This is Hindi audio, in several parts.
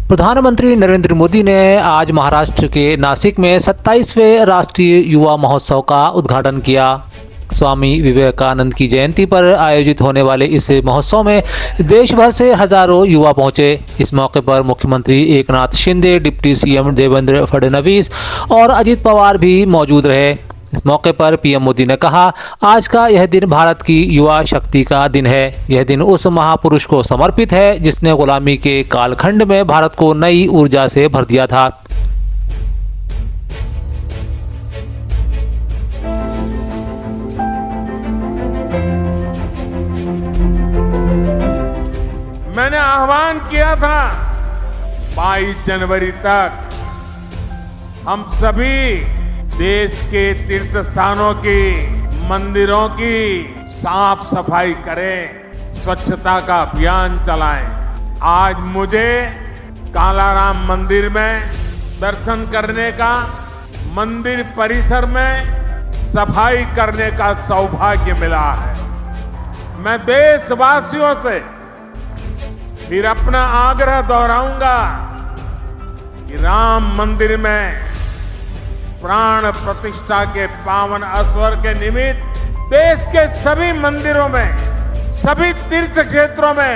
प्रधानमंत्री नरेंद्र मोदी ने आज महाराष्ट्र के नासिक में 27वें राष्ट्रीय युवा महोत्सव का उद्घाटन किया। स्वामी विवेकानंद की जयंती पर आयोजित होने वाले इस महोत्सव में देश भर से हजारों युवा पहुंचे। इस मौके पर मुख्यमंत्री एकनाथ शिंदे, डिप्टी सीएम देवेंद्र फडणवीस और अजित पवार भी मौजूद रहे। इस मौके पर पीएम मोदी ने कहा, आज का यह दिन भारत की युवा शक्ति का दिन है। यह दिन उस महापुरुष को समर्पित है जिसने गुलामी के कालखंड में भारत को नई ऊर्जा से भर दिया था। मैंने आह्वान किया था 22 जनवरी तक हम सभी देश के तीर्थ स्थानों की, मंदिरों की साफ सफाई करें, स्वच्छता का अभियान चलाएं। आज मुझे कालाराम मंदिर में दर्शन करने का, मंदिर परिसर में सफाई करने का सौभाग्य मिला है। मैं देशवासियों से फिर अपना आग्रह दोहराऊंगा कि राम मंदिर में प्राण प्रतिष्ठा के पावन अवसर के निमित्त देश के सभी मंदिरों में, सभी तीर्थ क्षेत्रों में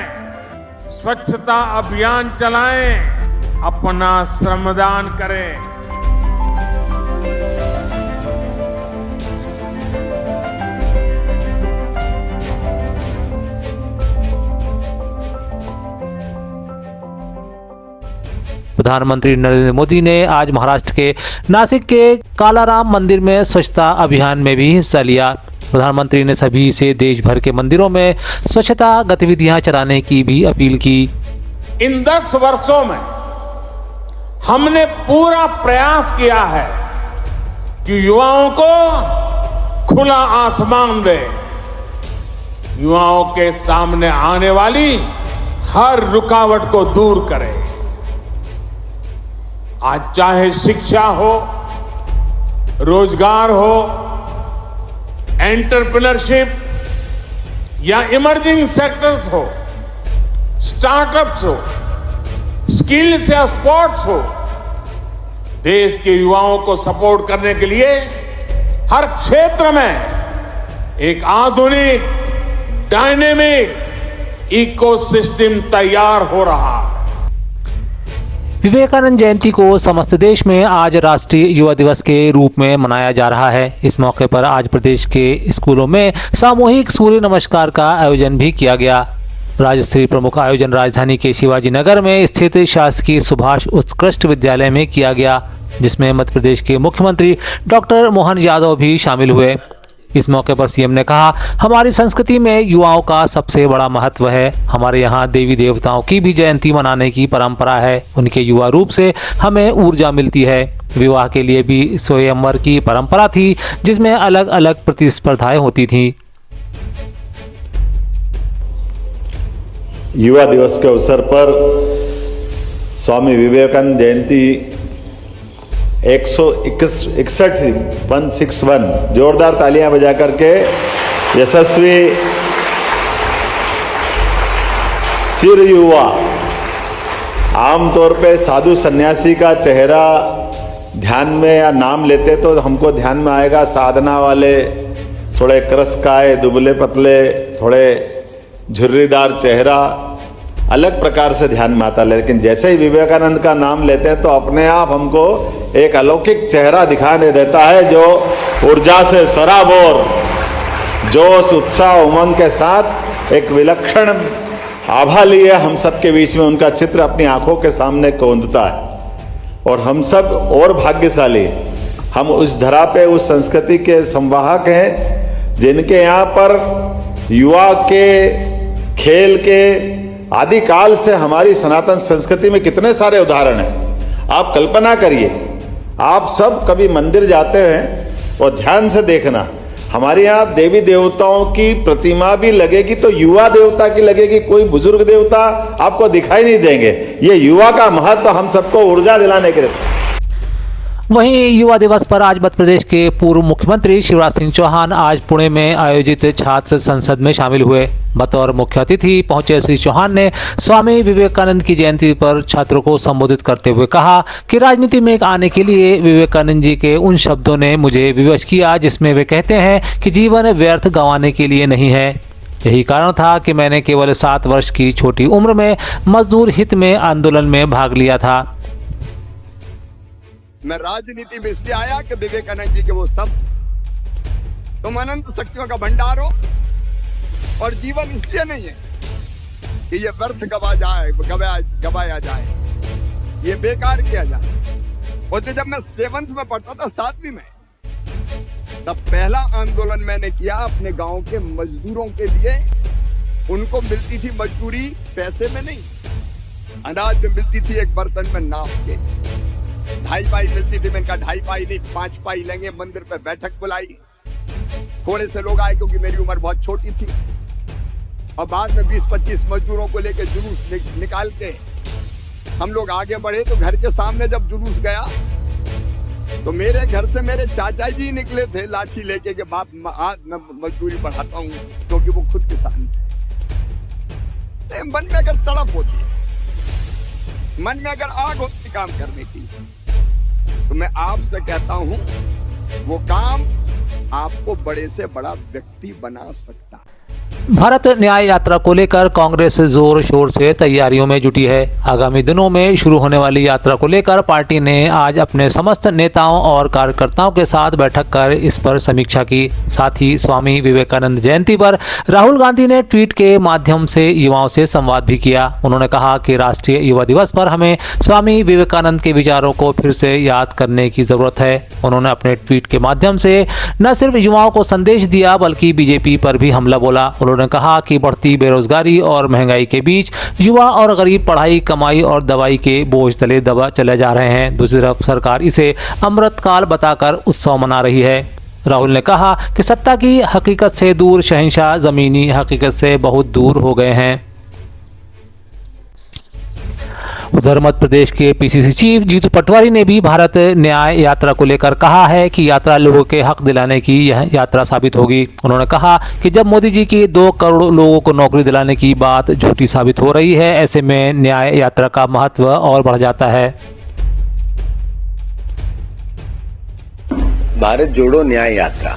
स्वच्छता अभियान चलाएं, अपना श्रमदान करें। प्रधानमंत्री नरेंद्र मोदी ने आज महाराष्ट्र के नासिक के कालाराम मंदिर में स्वच्छता अभियान में भी हिस्सा लिया। प्रधानमंत्री ने सभी से देश भर के मंदिरों में स्वच्छता गतिविधियां चलाने की भी अपील की। इन 10 वर्षों में हमने पूरा प्रयास किया है कि युवाओं को खुला आसमान दे, युवाओं के सामने आने वाली हर रुकावट को दूर करें। आज चाहे शिक्षा हो, रोजगार हो, एंटरप्रेन्योरशिप या इमर्जिंग सेक्टर्स हो, स्टार्टअप्स हो, स्किल्स या स्पोर्ट्स हो, देश के युवाओं को सपोर्ट करने के लिए हर क्षेत्र में एक आधुनिक, डायनेमिक इकोसिस्टम तैयार हो रहा है। विवेकानंद जयंती को समस्त देश में आज राष्ट्रीय युवा दिवस के रूप में मनाया जा रहा है। इस मौके पर आज प्रदेश के स्कूलों में सामूहिक सूर्य नमस्कार का आयोजन भी किया गया। राज्य स्तरीय प्रमुख आयोजन राजधानी के शिवाजी नगर में स्थित शासकीय सुभाष उत्कृष्ट विद्यालय में किया गया, जिसमें मध्य प्रदेश के मुख्यमंत्री डॉक्टर मोहन यादव भी शामिल हुए। इस मौके पर सीएम ने कहा, हमारी संस्कृति में युवाओं का सबसे बड़ा महत्व है। हमारे यहाँ देवी देवताओं की भी जयंती मनाने की परंपरा है। उनके युवा रूप से हमें ऊर्जा मिलती है। विवाह के लिए भी स्वयंवर की परंपरा थी, जिसमें अलग अलग प्रतिस्पर्धाएं होती थी। युवा दिवस के अवसर पर स्वामी विवेकानंद जयंती 161 जोरदार तालियां बजा करके यशस्वी चिर युवा, आमतौर पे साधु सन्यासी का चेहरा ध्यान में या नाम लेते तो हमको ध्यान में आएगा साधना वाले, थोड़े क्रसकाय, दुबले पतले, थोड़े झुर्रीदार चेहरा, अलग प्रकार से ध्यान में आता। लेकिन जैसे ही विवेकानंद का नाम लेते हैं तो अपने आप हमको एक अलौकिक चेहरा दिखाने देता है, जो ऊर्जा से सराबोर, जोश, उत्साह, उमंग के साथ एक विलक्षण आभा लिए हम सबके बीच में उनका चित्र अपनी आंखों के सामने कौंधता है। और हम सब और भाग्यशाली, हम उस धरा पे उस संस्कृति के संवाहक हैं जिनके यहाँ पर युवा के, खेल के आदिकाल से हमारी सनातन संस्कृति में कितने सारे उदाहरण हैं। आप कल्पना करिए, आप सब कभी मंदिर जाते हैं और ध्यान से देखना, हमारे यहाँ देवी देवताओं की प्रतिमा भी लगेगी तो युवा देवता की लगेगी, कोई बुजुर्ग देवता आपको दिखाई नहीं देंगे। ये युवा का महत्व हम सबको ऊर्जा दिलाने के लिए। वहीं युवा दिवस पर आज मध्य प्रदेश के पूर्व मुख्यमंत्री शिवराज सिंह चौहान आज पुणे में आयोजित छात्र संसद में शामिल हुए। बतौर मुख्य अतिथि पहुंचे श्री चौहान ने स्वामी विवेकानंद की जयंती पर छात्रों को संबोधित करते हुए कहा कि राजनीति में आने के लिए विवेकानंद जी के उन शब्दों ने मुझे विवश किया जिसमें वे कहते हैं कि जीवन व्यर्थ गंवाने के लिए नहीं है। यही कारण था कि मैंने केवल 7 वर्ष की छोटी उम्र में मजदूर हित में आंदोलन में भाग लिया था। मैं राजनीति में इसलिए आया कि विवेकानंद जी के वो शब्द, तुम अनंत शक्तियों का भंडार हो और जीवन इसलिए नहीं है कि ये व्यर्थ गवाया जाए, ये बेकार किया जाए। और जब मैं 7th में पढ़ता था, 7वीं में, तब पहला आंदोलन मैंने किया अपने गांव के मजदूरों के लिए। उनको मिलती थी मजदूरी पैसे में नहीं, अनाज में मिलती थी एक बर्तन में नाप के। 2.5 पाई मिलती थी, मैंने कहा 2.5 पाई नहीं 5 पाई लेंगे। मंदिर पे बैठक बुलाई, थोड़े से लोग आए क्योंकि मेरी उम्र बहुत छोटी थी। और बाद में 20-25 मजदूरों को लेकर जुलूस निकाल के हम लोग आगे बढ़े। तो घर के सामने जब जुलूस गया तो मेरे घर से मेरे चाचा जी निकले थे लाठी लेके कि बाप आज मैं मजदूरी बढ़ाता हूँ, क्योंकि वो खुद किसान थे। मन में अगर तड़फ होती है, मन में अगर आग होती काम करने की, तो मैं आपसे कहता हूं वो काम आपको बड़े से बड़ा व्यक्ति बना सकता है। भारत न्याय यात्रा को लेकर कांग्रेस जोर शोर से तैयारियों में जुटी है। आगामी दिनों में शुरू होने वाली यात्रा को लेकर पार्टी ने आज अपने समस्त नेताओं और कार्यकर्ताओं के साथ बैठक कर इस पर समीक्षा की। साथ ही स्वामी विवेकानंद जयंती पर राहुल गांधी ने ट्वीट के माध्यम से युवाओं से संवाद भी किया। उन्होंने कहा कि राष्ट्रीय युवा दिवस पर हमें स्वामी विवेकानंद के विचारों को फिर से याद करने की जरूरत है। उन्होंने अपने ट्वीट के माध्यम से न सिर्फ युवाओं को संदेश दिया बल्कि बीजेपी पर भी हमला बोला। उन्होंने कहा कि बढ़ती बेरोजगारी और महंगाई के बीच युवा और गरीब पढ़ाई, कमाई और दवाई के बोझ तले दबा चले जा रहे हैं। दूसरी तरफ सरकार इसे अमृतकाल बताकर उत्सव मना रही है। राहुल ने कहा कि सत्ता की हकीकत से दूर शहंशाह जमीनी हकीकत से बहुत दूर हो गए हैं। उधर मध्य प्रदेश के पीसीसी चीफ जीतू पटवारी ने भी भारत न्याय यात्रा को लेकर कहा है कि यात्रा लोगों के हक दिलाने की यह यात्रा साबित होगी। उन्होंने कहा कि जब मोदी जी की 2 करोड़ लोगों को नौकरी दिलाने की बात झूठी साबित हो रही है, ऐसे में न्याय यात्रा का महत्व और बढ़ जाता है। भारत जोड़ो न्याय यात्रा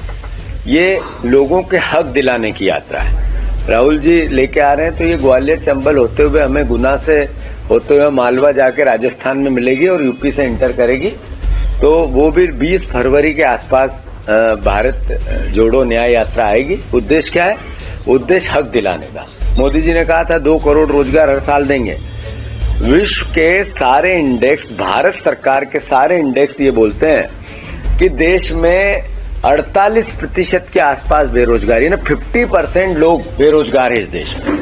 ये लोगों के हक दिलाने की यात्रा है। राहुल जी लेके आ रहे हैं तो ये ग्वालियर चंबल होते हुए हमें गुना से होते हुए मालवा जाके राजस्थान में मिलेगी और यूपी से इंटर करेगी। तो वो भी 20 फरवरी के आसपास भारत जोड़ो न्याय यात्रा आएगी। उद्देश्य क्या है? उद्देश्य हक दिलाने का। मोदी जी ने कहा था 2 करोड़ रोजगार हर साल देंगे। विश्व के सारे इंडेक्स, भारत सरकार के सारे इंडेक्स ये बोलते हैं कि देश में 48% के आसपास बेरोजगारी, ना 50% लोग बेरोजगार है इस देश में।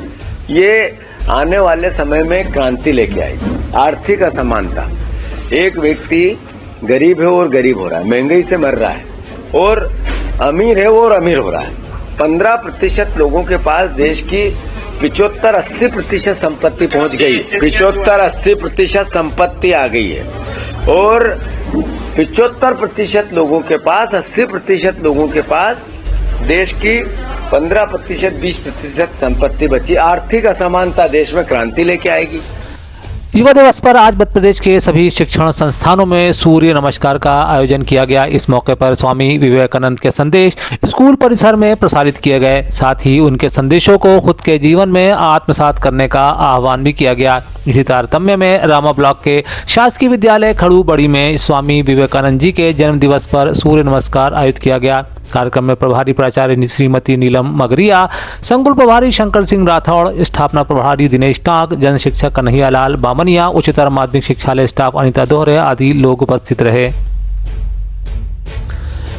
ये आने वाले समय में क्रांति लेके आएगी। आर्थिक असमानता, एक व्यक्ति गरीब है और गरीब हो रहा है, महंगाई से मर रहा है, और अमीर है और अमीर हो रहा है। 15% लोगों के पास देश की 75-80% संपत्ति पहुंच गई। 75-80% संपत्ति आ गई है, और 75% लोगों के पास, 80% लोगों के पास देश की 15%, 20% संपत्ति बची। आर्थिक असमानता देश में क्रांति लेके आएगी। युवा दिवस पर आज मध्य प्रदेश के सभी शिक्षण संस्थानों में सूर्य नमस्कार का आयोजन किया गया। इस मौके पर स्वामी विवेकानंद के संदेश स्कूल परिसर में प्रसारित किए गए। साथ ही उनके संदेशों को खुद के जीवन में आत्मसात करने का आह्वान भी किया गया। इसी तारतम्य में रामा ब्लॉक के शासकीय विद्यालय खड़ूबड़ी में स्वामी विवेकानंद जी के जन्म दिवस पर सूर्य नमस्कार आयोजित किया गया। कार्यक्रम में प्रभारी प्राचार्य श्रीमती नीलम मगरिया, संकुल प्रभारी शंकर सिंह राठौड़, स्थापना प्रभारी दिनेश टांक, जन शिक्षक कन्हैयालाल बामनिया, उच्चतर माध्यमिक शिक्षालय स्टाफ अनिता दोहरे आदि लोग उपस्थित रहे।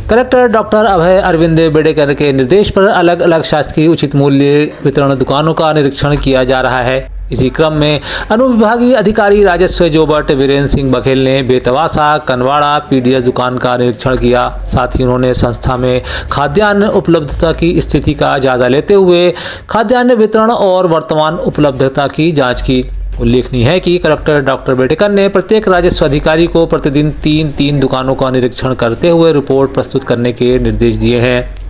कलेक्टर डॉक्टर अभय अरविंद बेडेकर के निर्देश पर अलग अलग शासकीय उचित मूल्य वितरण दुकानों का निरीक्षण किया जा रहा है। इसी क्रम में अनुविभागीय अधिकारी राजस्व जोबट वीरेंद्र सिंह बघेल ने बेतवासा, कनवाड़ा पीडीएस दुकान का निरीक्षण किया। साथ ही उन्होंने संस्था में खाद्यान्न उपलब्धता की स्थिति का जायजा लेते हुए खाद्यान्न वितरण और वर्तमान उपलब्धता की जांच की। उल्लेखनीय है कि कलेक्टर डॉक्टर बेडेकर ने प्रत्येक राजस्व अधिकारी को प्रतिदिन 3 दुकानों का निरीक्षण करते हुए रिपोर्ट प्रस्तुत करने के निर्देश दिए हैं।